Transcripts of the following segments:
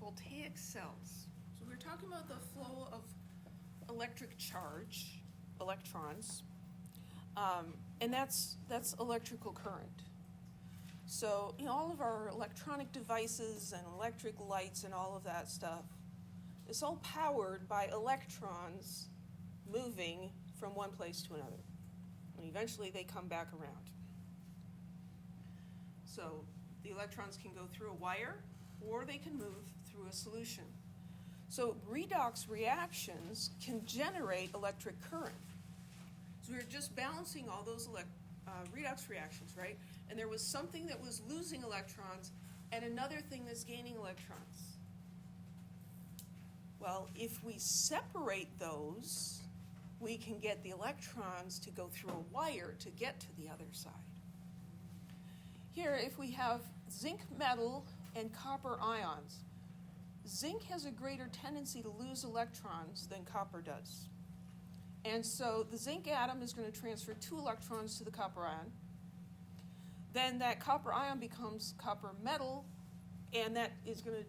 Voltaic cells. So we're talking about the flow of electric charge, electrons, and that's electrical current. So all of our electronic devices and electric lights and all of that stuff, it's all powered by electrons moving from one place to another. And eventually they come back around. So the electrons can go through a wire or they can move through a solution. So redox reactions can generate electric current. So we were just balancing all those redox reactions, right? And there was something that was losing electrons and another thing that's gaining electrons. Well, if we separate those, we can get the electrons to go through a wire to get to the other side. Here, if we have zinc metal and copper ions, zinc has a greater tendency to lose electrons than copper does. And so the zinc atom is going to transfer 2 electrons to the copper ion. Then that copper ion becomes copper metal, and that is going to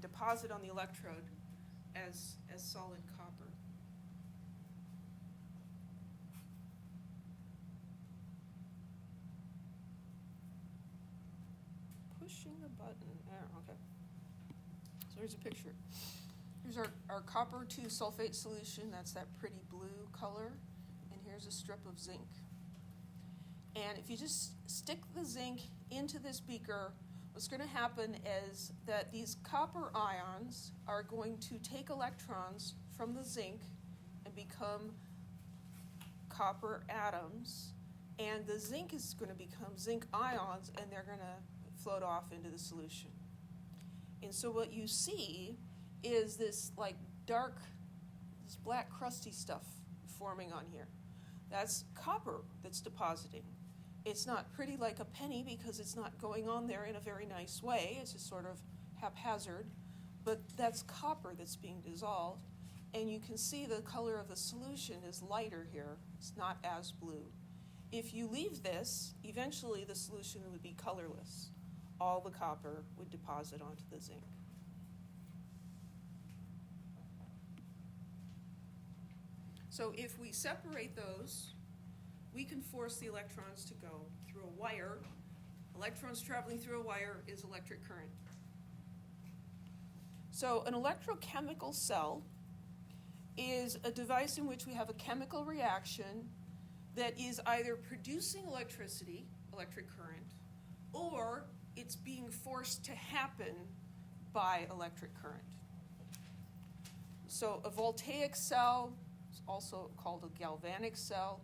deposit on the electrode as solid copper. Pushing the button. There, okay. So here's a picture. Here's our copper 2 sulfate solution. That's that pretty blue color. And here's a strip of zinc. And if you just stick the zinc into this beaker, what's going to happen is that these copper ions are going to take electrons from the zinc and become copper atoms. And the zinc is going to become zinc ions, and they're going to float off into the solution. And so what you see is this dark, this black crusty stuff forming on here. That's copper that's depositing. It's not pretty like a penny because it's not going on there in a very nice way. It's just sort of haphazard. But that's copper that's being dissolved. And you can see the color of the solution is lighter here. It's not as blue. If you leave this, eventually the solution would be colorless. All the copper would deposit onto the zinc. So if we separate those, we can force the electrons to go through a wire. Electrons traveling through a wire is electric current. So an electrochemical cell is a device in which we have a chemical reaction that is either producing electricity, electric current, or it's being forced to happen by electric current. So a voltaic cell is also called a galvanic cell.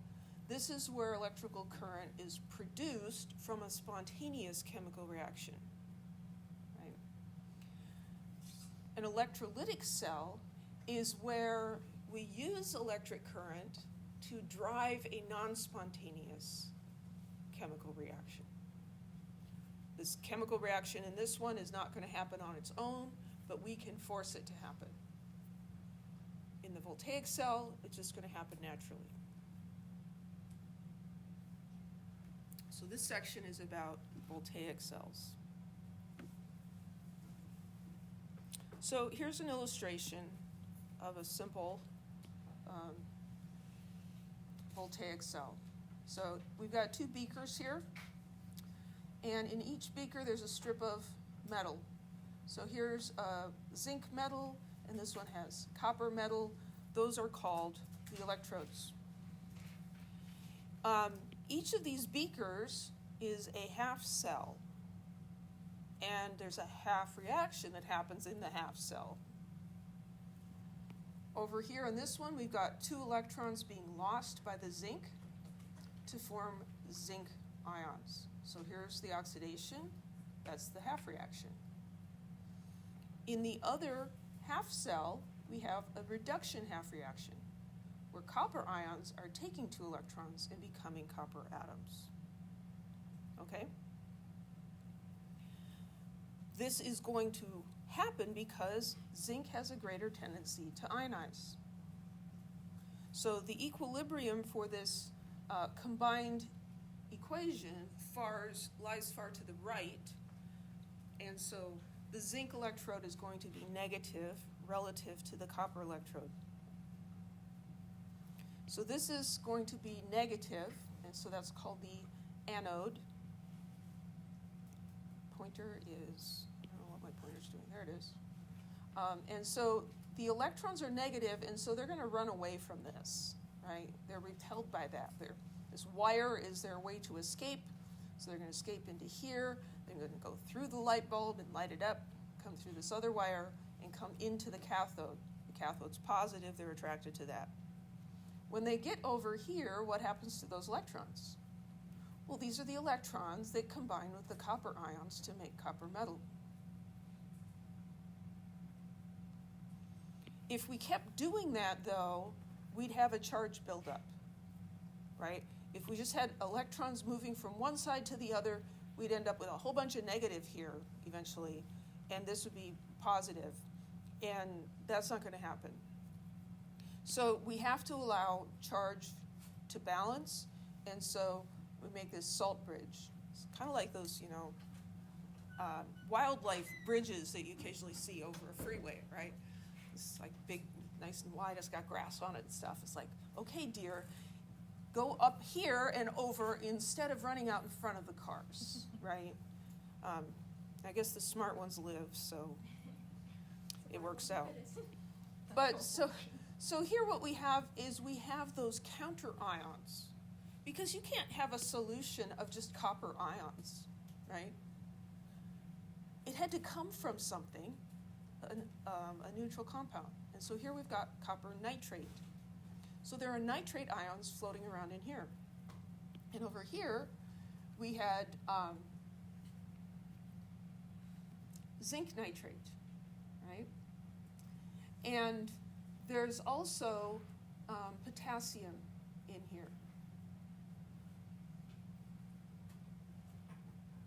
This is where electrical current is produced from a spontaneous chemical reaction. Right? An electrolytic cell is where we use electric current to drive a non-spontaneous chemical reaction. This chemical reaction in this one is not going to happen on its own, but we can force it to happen. In the voltaic cell, it's just going to happen naturally. So this section is about voltaic cells. So here's an illustration of a simple voltaic cell. So we've got 2 beakers here. And in each beaker, there's a strip of metal. So here's zinc metal, and this one has copper metal. Those are called the electrodes. Each of these beakers is a half cell. And there's a half reaction that happens in the half cell. Over here in this one, we've got 2 electrons being lost by the zinc to form zinc ions. So here's the oxidation. That's the half reaction. In the other half cell, we have a reduction half reaction, where copper ions are taking 2 electrons and becoming copper atoms. Okay? This is going to happen because zinc has a greater tendency to ionize. So the equilibrium for this combined equation lies far to the right, and so the zinc electrode is going to be negative relative to the copper electrode. So this is going to be negative, and so that's called the anode. Pointer is, I don't know what my pointer's doing, there it is. And so the electrons are negative, and so they're going to run away from this, right? They're repelled by that. This wire is their way to escape, so they're going to escape into here. They're going to go through the light bulb and light it up, come through this other wire, and come into the cathode. The cathode's positive, they're attracted to that. When they get over here, what happens to those electrons? Well, these are the electrons that combine with the copper ions to make copper metal. If we kept doing that, though, we'd have a charge buildup, right? If we just had electrons moving from one side to the other, we'd end up with a whole bunch of negative here eventually, and this would be positive, and that's not going to happen. So we have to allow charge to balance, and so we make this salt bridge. It's kind of like those, wildlife bridges that you occasionally see over a freeway, right? It's like big, nice and wide. It's got grass on it and stuff. It's like, okay, dear, go up here and over instead of running out in front of the cars, right? I guess the smart ones live, so it works out. But so here what we have is we have those counter ions, because you can't have a solution of just copper ions, right? It had to come from something, a neutral compound. And so here we've got copper nitrate. So there are nitrate ions floating around in here. And over here, we had zinc nitrate, right? And there's also potassium in here.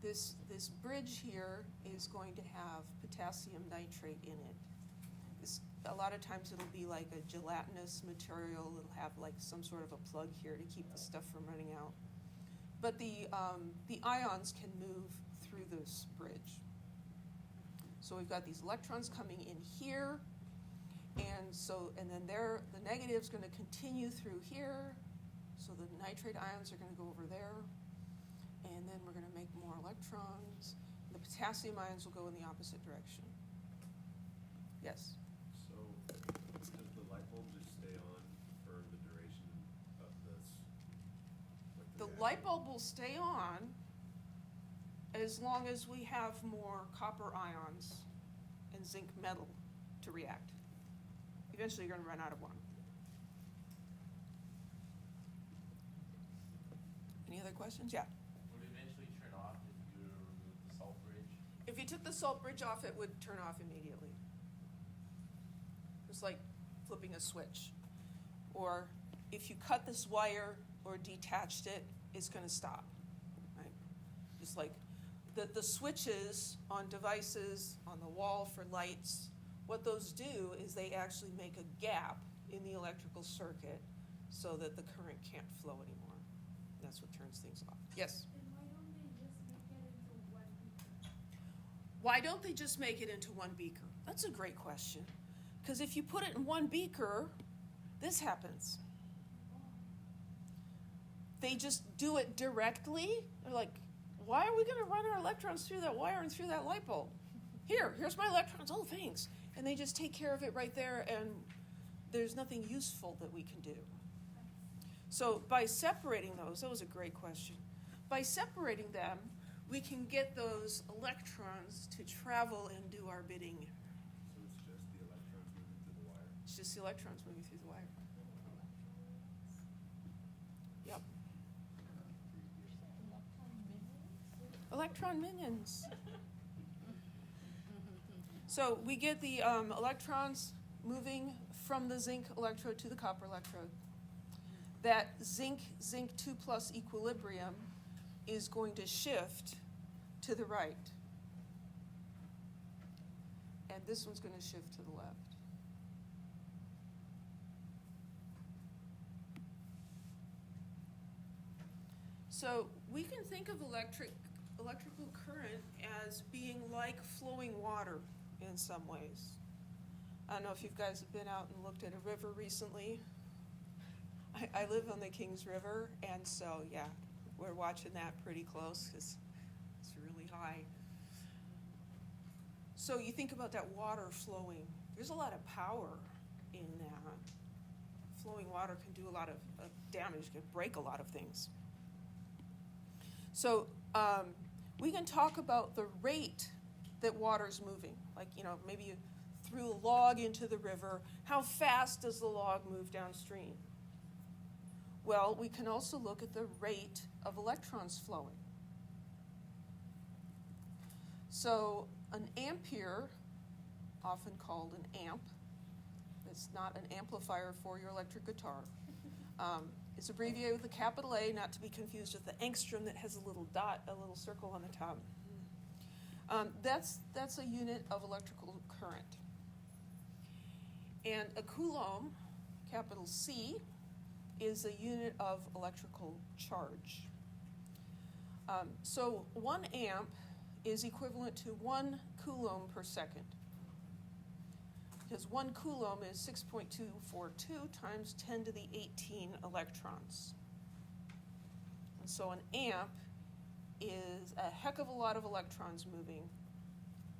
This bridge here is going to have potassium nitrate in it. A lot of times it'll be like a gelatinous material. It'll have like some sort of a plug here to keep the stuff from running out. But the ions can move through this bridge. So we've got these electrons coming in here, and then the negative's going to continue through here. So the nitrate ions are going to go over there, and then we're going to make more electrons. The potassium ions will go in the opposite direction. Yes? So does the light bulb just stay on for the duration of this? The light bulb will stay on as long as we have more copper ions and zinc metal to react. Eventually you're going to run out of one. Any other questions? Yeah. Would it eventually turn off if you remove the salt bridge? If you took the salt bridge off, it would turn off immediately. It's like flipping a switch. Or if you cut this wire or detached it, it's going to stop. Right? Just like the switches on devices, on the wall for lights, what those do is they actually make a gap in the electrical circuit so that the current can't flow anymore. That's what turns things off. Yes? Why don't they just make it into one beaker? Why don't they just make it into one beaker? That's a great question. Because if you put it in one beaker, this happens. They just do it directly. They're like, why are we going to run our electrons through that wire and through that light bulb? Here's my electrons. Oh, thanks. And they just take care of it right there, and there's nothing useful that we can do. So by separating those, that was a great question. By separating them, we can get those electrons to travel and do our bidding. So it's just the electrons moving through the wire? It's just the electrons moving through the wire. Yep. Electron minions. So we get the electrons moving from the zinc electrode to the copper electrode. That zinc 2+ equilibrium is going to shift to the right. And this one's going to shift to the left. So we can think of electrical current as being like flowing water in some ways. I don't know if you guys have been out and looked at a river recently. I live on the Kings River, and so, yeah, we're watching that pretty close because it's really high. So you think about that water flowing. There's a lot of power in that. Flowing water can do a lot of damage, can break a lot of things. So we can talk about the rate that water's moving. Like, maybe you threw a log into the river. How fast does the log move downstream? Well, we can also look at the rate of electrons flowing. So an ampere, often called an amp, it's not an amplifier for your electric guitar. It's abbreviated with a capital A, not to be confused with the angstrom that has a little dot, a little circle on the top. That's a unit of electrical current. And a coulomb, capital C, is a unit of electrical charge. So 1 amp is equivalent to 1 coulomb per second. Because 1 coulomb is 6.242 times 10 to the 18 electrons. And so an amp is a heck of a lot of electrons moving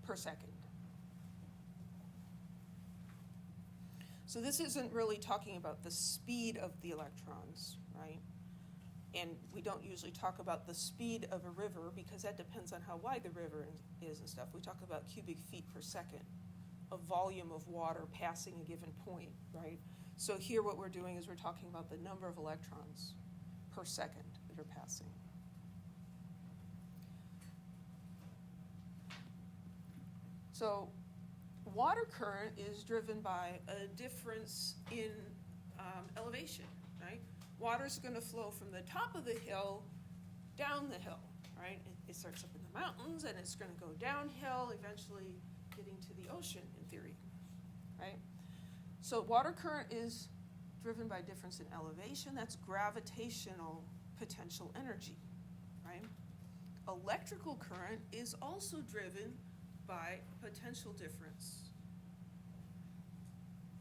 per second. So this isn't really talking about the speed of the electrons, right? And we don't usually talk about the speed of a river because that depends on how wide the river is and stuff. We talk about cubic feet per second, a volume of water passing a given point, right? So here what we're doing is we're talking about the number of electrons per second that are passing. So water current is driven by a difference in elevation, right? Water's going to flow from the top of the hill down the hill, right? It starts up in the mountains and it's going to go downhill, eventually getting to the ocean in theory, right? So water current is driven by difference in elevation. That's gravitational potential energy, right? Electrical current is also driven by potential difference.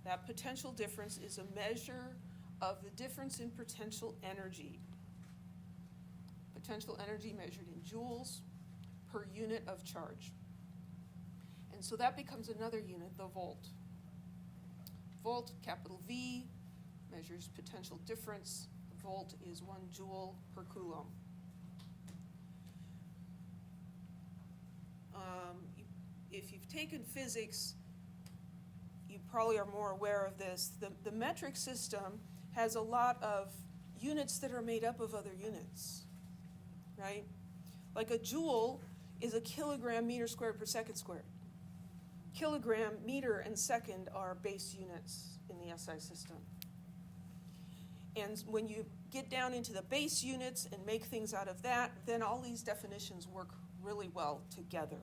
That potential difference is a measure of the difference in potential energy. Potential energy measured in joules per unit of charge. And so that becomes another unit, the volt. Volt, capital V, measures potential difference. Volt is 1 joule per coulomb. If you've taken physics, you probably are more aware of this. The metric system has a lot of units that are made up of other units, right? Like a joule is a kilogram meter squared per second squared. Kilogram, meter, and second are base units in the SI system. And when you get down into the base units and make things out of that, then all these definitions work really well together.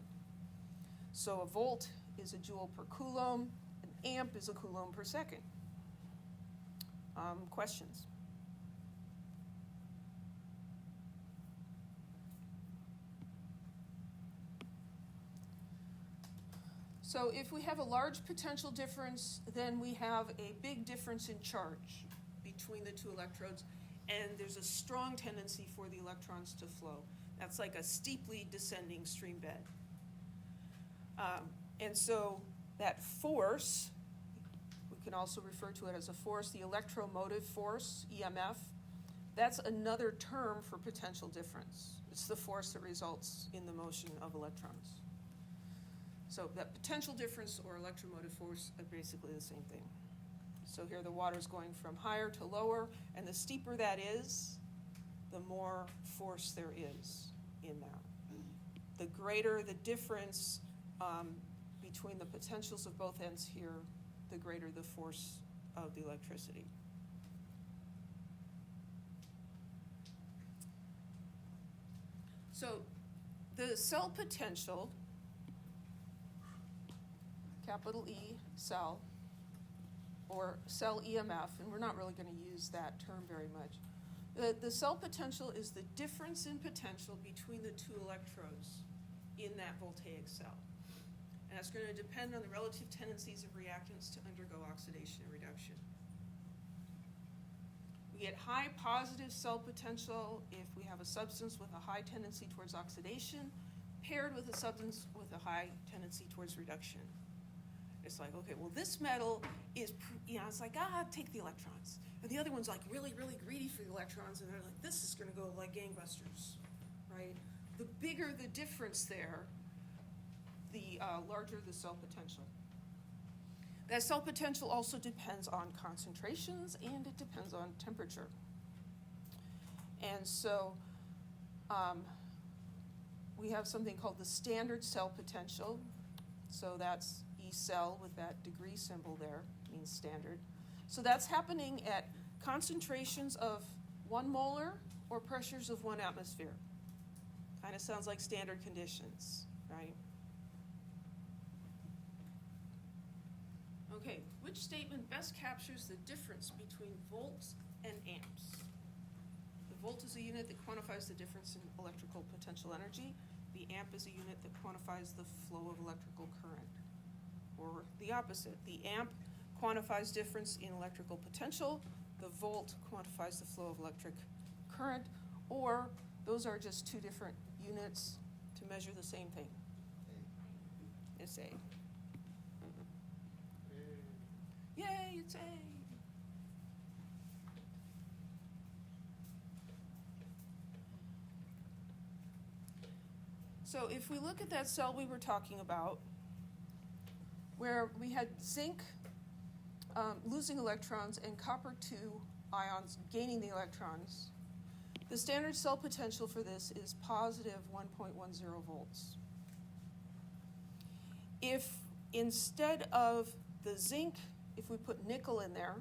So a volt is a joule per coulomb, an amp is a coulomb per second. Questions? So if we have a large potential difference, then we have a big difference in charge between the two electrodes, and there's a strong tendency for the electrons to flow. That's like a steeply descending stream bed. And so that force, we can also refer to it as a force, the electromotive force, EMF, that's another term for potential difference. It's the force that results in the motion of electrons. So that potential difference or electromotive force are basically the same thing. So here the water's going from higher to lower, and the steeper that is, the more force there is in that. The greater the difference between the potentials of both ends here, the greater the force of the electricity. So the cell potential, capital E, cell, or cell EMF, and we're not really going to use that term very much, The cell potential is the difference in potential between the two electrodes in that voltaic cell. And that's going to depend on the relative tendencies of reactants to undergo oxidation and reduction. We get high positive cell potential if we have a substance with a high tendency towards oxidation paired with a substance with a high tendency towards reduction. It's like, okay, well, this metal is, it's like, take the electrons. And the other one's like really, really greedy for the electrons, and they're like, this is going to go like gangbusters, right? The bigger the difference there, the larger the cell potential. That cell potential also depends on concentrations, and it depends on temperature. And so we have something called the standard cell potential. So that's E cell with that degree symbol there, means standard. So that's happening at concentrations of 1 molar or pressures of 1 atmosphere. Kind of sounds like standard conditions, right? Okay, which statement best captures the difference between volts and amps? The volt is a unit that quantifies the difference in electrical potential energy. The amp is a unit that quantifies the flow of electrical current. Or the opposite, the amp quantifies difference in electrical potential, the volt quantifies the flow of electric current, or those are just two different units to measure the same thing. It's A. Yay, it's A. So if we look at that cell we were talking about, where we had zinc losing electrons and copper 2 ions gaining the electrons, the standard cell potential for this is positive 1.10 volts. If instead of the zinc, if we put nickel in there,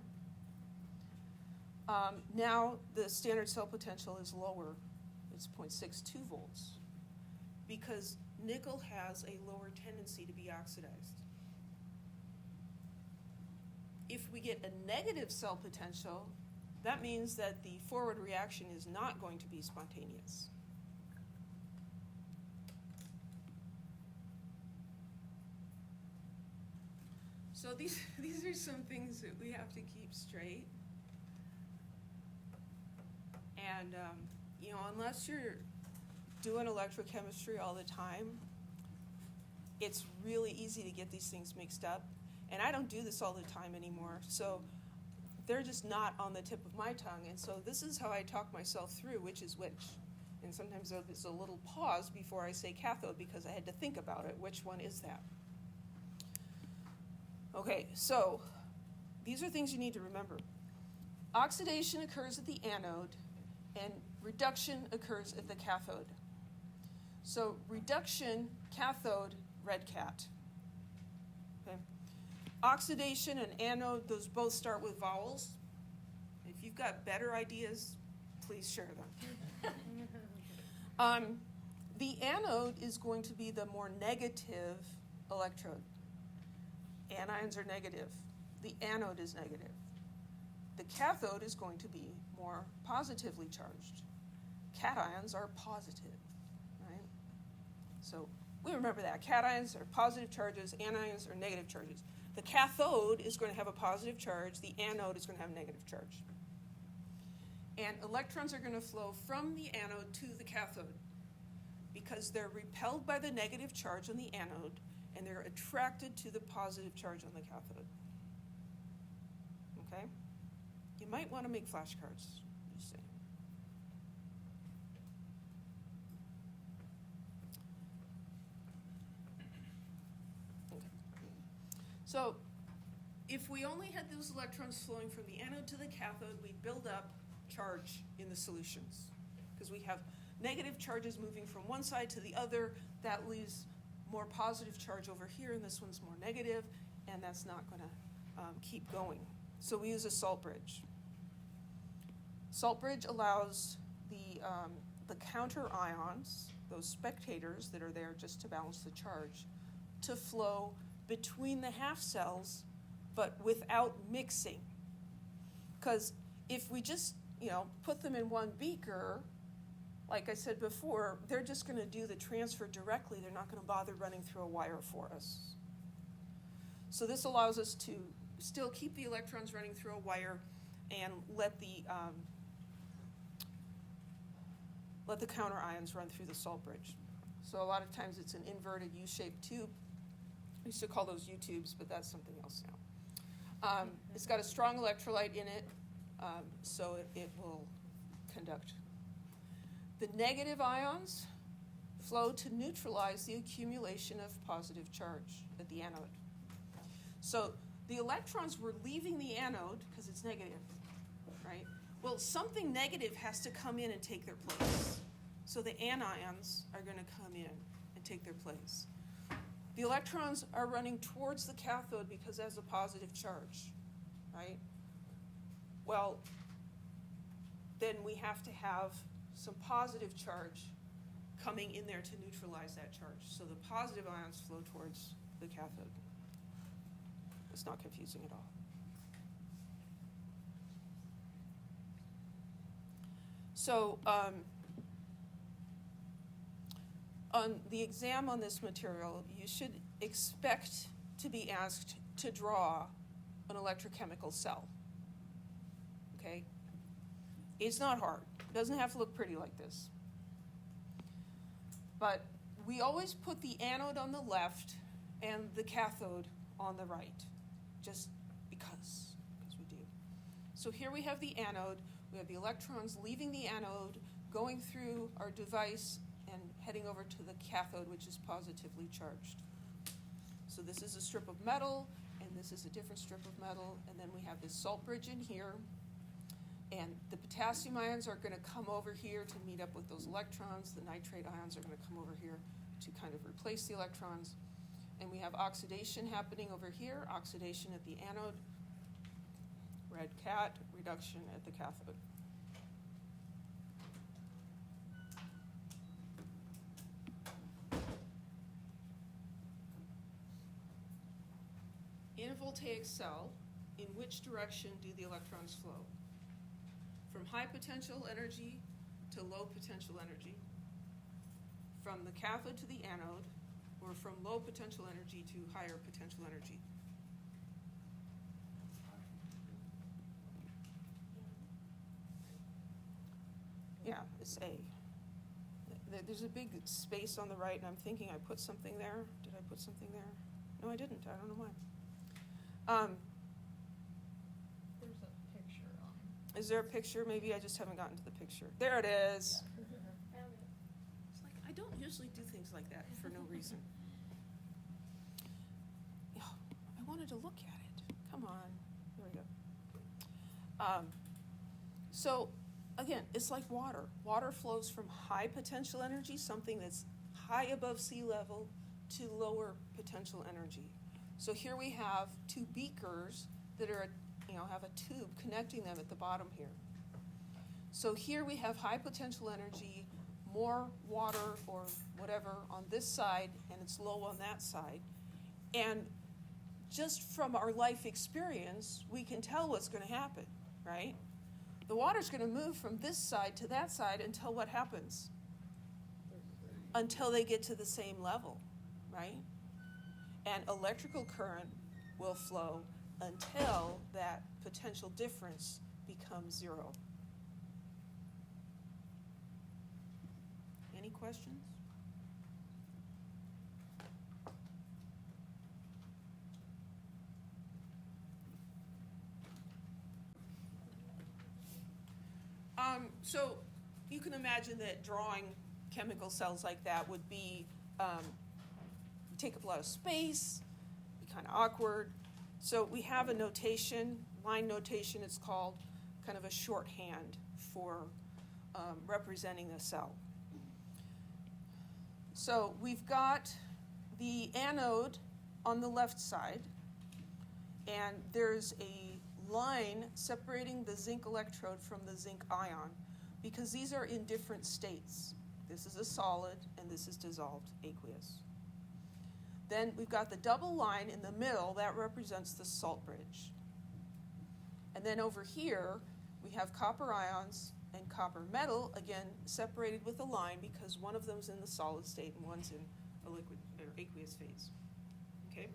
now the standard cell potential is lower. It's 0.62 volts because nickel has a lower tendency to be oxidized. If we get a negative cell potential, that means that the forward reaction is not going to be spontaneous. So these are some things that we have to keep straight. And, unless you're doing electrochemistry all the time, it's really easy to get these things mixed up. And I don't do this all the time anymore, so they're just not on the tip of my tongue. And so this is how I talk myself through which is which. And sometimes there's a little pause before I say cathode because I had to think about it. Which one is that? Okay, so these are things you need to remember. Oxidation occurs at the anode, and reduction occurs at the cathode. So reduction, cathode, red cat. Okay. Oxidation and anode, those both start with vowels. If you've got better ideas, please share them. The anode is going to be the more negative electrode. Anions are negative. The anode is negative. The cathode is going to be more positively charged. Cations are positive, right? So we remember that. Cations are positive charges, anions are negative charges. The cathode is going to have a positive charge. The anode is going to have a negative charge. And electrons are going to flow from the anode to the cathode because they're repelled by the negative charge on the anode and they're attracted to the positive charge on the cathode. Okay? You might want to make flashcards. Just saying. Okay. So, if we only had those electrons flowing from the anode to the cathode, we'd build up charge in the solutions. Because we have negative charges moving from one side to the other, that leaves more positive charge over here, and this one's more negative, and that's not going to keep going. So we use a salt bridge. Salt bridge allows the counter ions, those spectators that are there just to balance the charge, to flow between the half cells, but without mixing. Because if we just put them in one beaker, like I said before, they're just going to do the transfer directly. They're not going to bother running through a wire for us. So this allows us to still keep the electrons running through a wire and let the counter ions run through the salt bridge. So a lot of times it's an inverted U-shaped tube. We used to call those U-tubes, but that's something else now. It's got a strong electrolyte in it, so it will conduct. The negative ions flow to neutralize the accumulation of positive charge at the anode. So the electrons were leaving the anode because it's negative, right? Well, something negative has to come in and take their place. So the anions are going to come in and take their place. The electrons are running towards the cathode because it has a positive charge, right? Well, then we have to have some positive charge coming in there to neutralize that charge. So the positive ions flow towards the cathode. It's not confusing at all. So on the exam on this material, you should expect to be asked to draw an electrochemical cell. Okay? It's not hard. It doesn't have to look pretty like this. But we always put the anode on the left and the cathode on the right, just because we do. So here we have the anode. We have the electrons leaving the anode, going through our device, and heading over to the cathode, which is positively charged. So this is a strip of metal, and this is a different strip of metal, and then we have this salt bridge in here. And the potassium ions are going to come over here to meet up with those electrons. The nitrate ions are going to come over here to kind of replace the electrons. And we have oxidation happening over here, oxidation at the anode, red cat, reduction at the cathode. In a voltaic cell, in which direction do the electrons flow? From high potential energy to low potential energy, from the cathode to the anode, or from low potential energy to higher potential energy? Yeah, it's A. There's a big space on the right, and I'm thinking I put something there. Did I put something there? No, I didn't. I don't know why. There's a picture on. Is there a picture? Maybe I just haven't gotten to the picture. There it is. Yeah. It's like, I don't usually do things like that for no reason. Oh, I wanted to look at it. Come on. There we go. So, again, it's like water. Water flows from high potential energy, something that's high above sea level, to lower potential energy. So here we have two beakers that are, have a tube connecting them at the bottom here. So here we have high potential energy, more water or whatever on this side, and it's low on that side. And just from our life experience, we can tell what's going to happen, right? The water's going to move from this side to that side until what happens? Until they get to the same level, right? And electrical current will flow until that potential difference becomes zero. Any questions? So you can imagine that drawing chemical cells like that would be take up a lot of space, be kind of awkward. So we have a notation, line notation it's called, kind of a shorthand for representing the cell. So we've got the anode on the left side, and there's a line separating the zinc electrode from the zinc ion, because these are in different states. This is a solid, and this is dissolved aqueous. Then we've got the double line in the middle, that represents the salt bridge. And then over here, we have copper ions and copper metal, again, separated with a line because one of them's in the solid state and one's in a liquid or aqueous phase. Okay?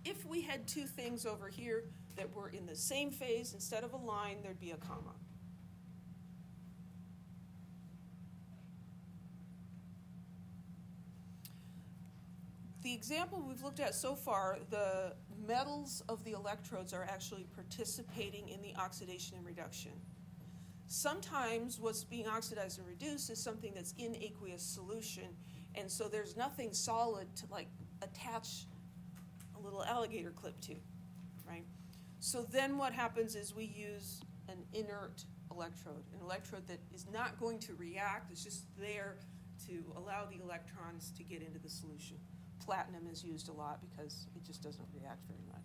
If we had two things over here that were in the same phase, instead of a line, there'd be a comma. The example we've looked at so far, the metals of the electrodes are actually participating in the oxidation and reduction. Sometimes what's being oxidized and reduced is something that's in aqueous solution, and so there's nothing solid to like attach a little alligator clip to, right? So then what happens is we use an inert electrode, an electrode that is not going to react, it's just there to allow the electrons to get into the solution. Platinum is used a lot because it just doesn't react very much.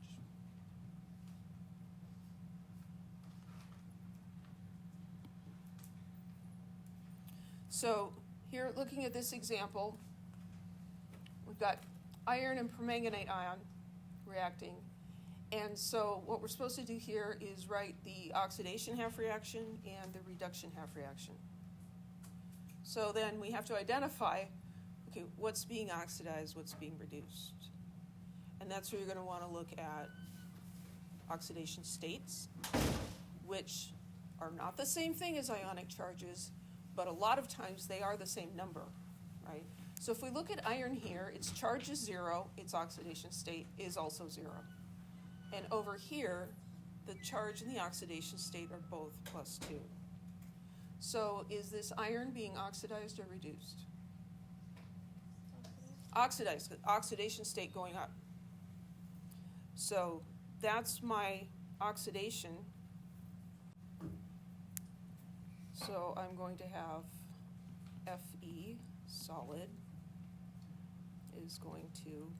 So here, looking at this example, we've got iron and permanganate ion reacting. And so what we're supposed to do here is write the oxidation half reaction and the reduction half reaction. So then we have to identify, okay, what's being oxidized, what's being reduced. And that's where you're going to want to look at oxidation states, which are not the same thing as ionic charges, but a lot of times they are the same number, right? So if we look at iron here, its charge is 0, its oxidation state is also 0. And over here, the charge and the oxidation state are both +2. So is this iron being oxidized or reduced? Oxidized, oxidation state going up. So that's my oxidation. So I'm going to have Fe, solid, is going to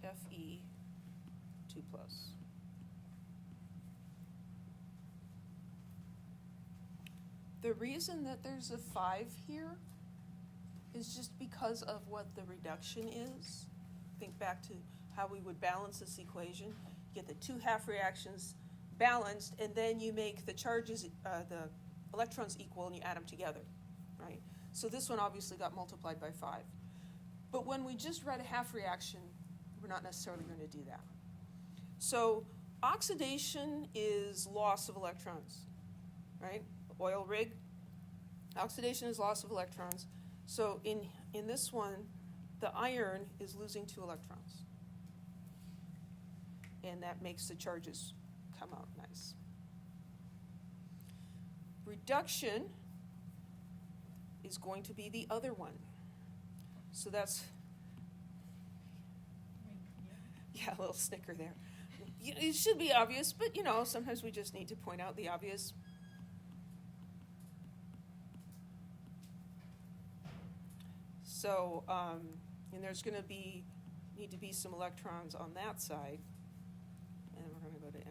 Fe 2+. The reason that there's a 5 here is just because of what the reduction is. Think back to how we would balance this equation. Get the two half reactions balanced, and then you make the charges, the electrons equal, and you add them together, right? So this one obviously got multiplied by 5. But when we just write a half reaction, we're not necessarily going to do that. So oxidation is loss of electrons, right? Oil rig, oxidation is loss of electrons. So in this one, the iron is losing 2 electrons. And that makes the charges come out nice. Reduction is going to be the other one. So that's, yeah, a little snicker there. It should be obvious, but sometimes we just need to point out the obvious. So, and there's going to need to be some electrons on that side. And we're going to go to Mn2+.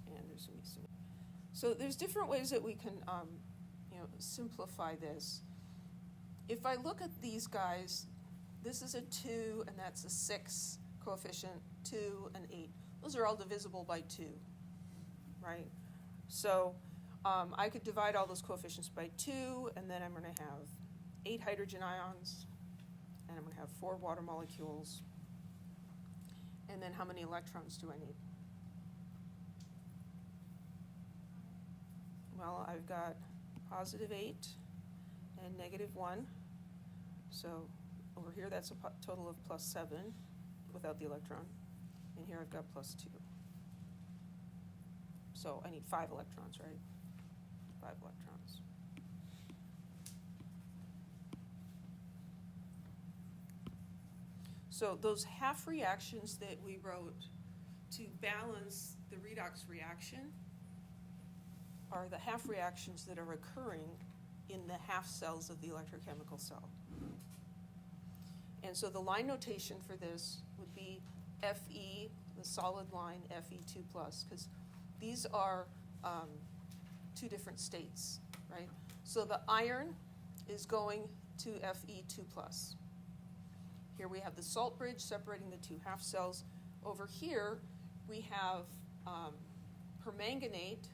And there's going to be some. So there's different ways that we can, simplify this. If I look at these guys, this is a 2 and that's a 6 coefficient, 2 and 8. Those are all divisible by 2, right? So I could divide all those coefficients by 2, and then I'm going to have 8 hydrogen ions, and I'm going to have 4 water molecules. And then how many electrons do I need? Well, I've got +8 and -1. So over here, that's a total of +7 without the electron. And here I've got +2. So I need 5 electrons, right? 5 electrons. So those half reactions that we wrote to balance the redox reaction are the half reactions that are occurring in the half cells of the electrochemical cell. And so the line notation for this would be Fe, the solid line, Fe2+, because these are 2 different states, right? So the iron is going to Fe2+. Here we have the salt bridge separating the two half cells. Over here, we have permanganate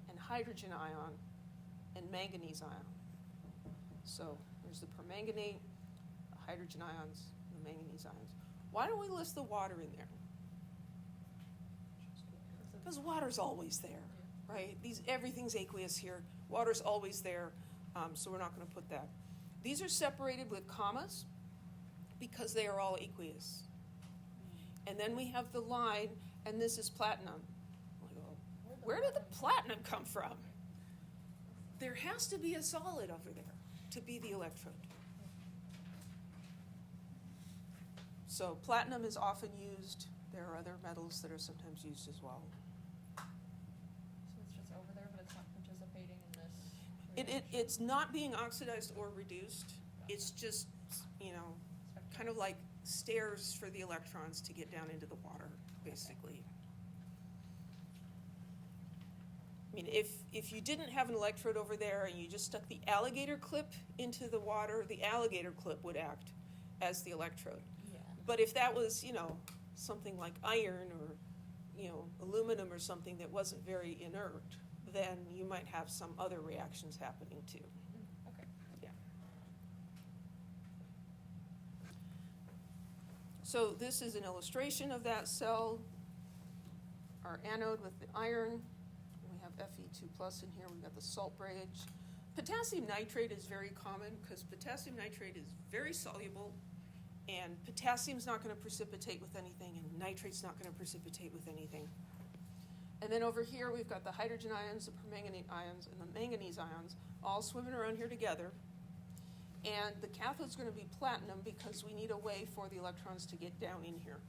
and hydrogen ion and manganese ion. So there's the permanganate, the hydrogen ions, and the manganese ions. Why don't we list the water in there? Because water's always there, right? Everything's aqueous here. Water's always there, so we're not going to put that. These are separated with commas because they are all aqueous. And then we have the line, and this is platinum. Where did the platinum come from? There has to be a solid over there to be the electrode. So platinum is often used. There are other metals that are sometimes used as well. So it's just over there, but it's not participating in this? It's not being oxidized or reduced. It's just, kind of like stairs for the electrons to get down into the water, basically. I mean, if you didn't have an electrode over there and you just stuck the alligator clip into the water, the alligator clip would act as the electrode. Yeah. But if that was, something like iron or, aluminum or something that wasn't very inert, then you might have some other reactions happening too. Okay. Yeah. So this is an illustration of that cell. Our anode with the iron. We have Fe2+ in here. We've got the salt bridge. Potassium nitrate is very common because potassium nitrate is very soluble, and potassium's not going to precipitate with anything, and nitrate's not going to precipitate with anything. And then over here we've got the hydrogen ions, the permanganate ions, and the manganese ions all swimming around here together. And the cathode's going to be platinum because we need a way for the electrons to get down in here.